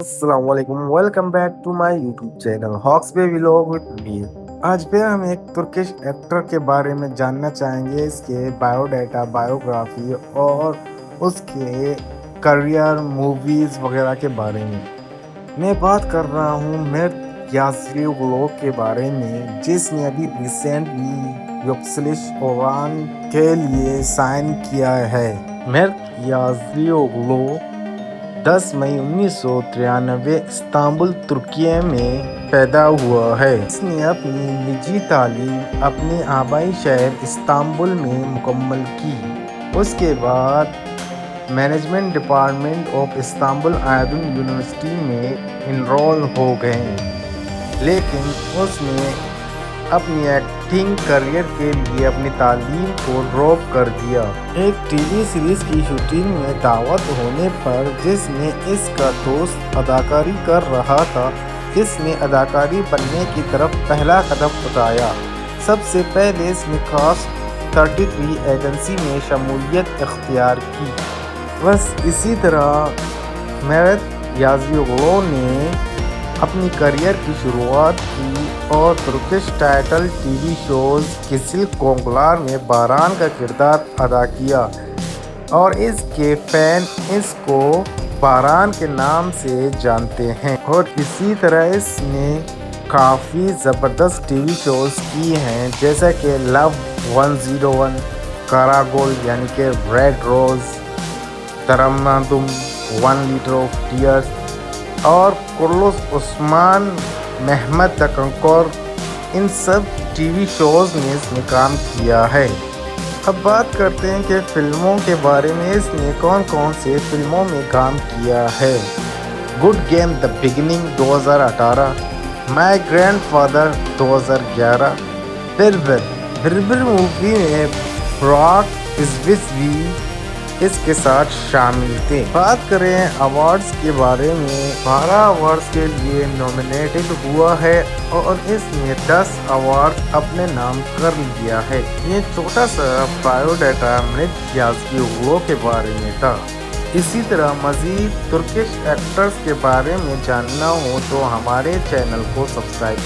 अस्सलाम वालेकुम welcome back to my YouTube channel हॉक्स पे व्लॉग विद मी। आज पे हम एक तुर्किश एक्टर के बारे में जानना चाहेंगे, इसके बायोडाटा, बायोग्राफी और उसके करियर, मूवीज वगैरह के बारे में। मैं बात कर रहा हूँ मिर्त याज़ियोग्लू के बारे में, जिसने अभी रिसेंटली युक्सलिश ओरान के लिए साइन किया है। मिर्त याज़ियोग्लू 10 मई 1993 इस्तांबुल तुर्की में पैदा हुआ है। इसने अपनी निजी तालीम अपने आबाई शहर इस्तांबुल में मुकम्मल की। उसके बाद management department of Istanbul Aydin University में इनरोल हो गए, लेकिन उसने अपनी एक्टिंग करियर के लिए अपनी तालीम को ड्रॉप कर दिया। एक टीवी सीरीज की शूटिंग में दावत होने पर जिसमें इसका दोस्त अदाकारी कर रहा था, इसने अदाकारी बनने की तरफ पहला कदम उठाया। सबसे पहले इसने कास्ट 33 एजेंसी में शमूलियत इख्तियार की। बस इसी तरह मिर्त याज़ियोग्लू ने अपनी करियर की शुरुआत की और तुर्किश टाइटल टीवी शोज किसिल कोंगलार में बारान का किरदार अदा किया और इसके फैन इसको बारान के नाम से जानते हैं। और इसी तरह इसने काफ़ी ज़बरदस्त टीवी शोज की हैं, जैसा कि लव 101, कारागोल यानी कि red rose, Tarannum, 1 litre of tears और कुर्लुस उस्मान, मेहमत द कंकर। इन सब टीवी शोज़ में इसने काम किया है। अब बात करते हैं कि फ़िल्मों के बारे में। इसने कौन कौन से फ़िल्मों में काम किया है। Good game the beginning 2018, my grandfather 2011, बिरबिर मूवी में ब्रॉक इज़विज़वी इसके साथ शामिल थे। बात करें अवार्ड्स के बारे में, 12 अवार्ड्स के लिए नॉमिनेटेड हुआ है और इसने 10 अवार्ड अपने नाम कर लिया है। ये छोटा सा बायोडाटा मिर्त याज़ियोग्लू के बारे में था। इसी तरह मज़ीद तुर्किश एक्टर्स के बारे में जानना हो तो हमारे चैनल को सब्सक्राइब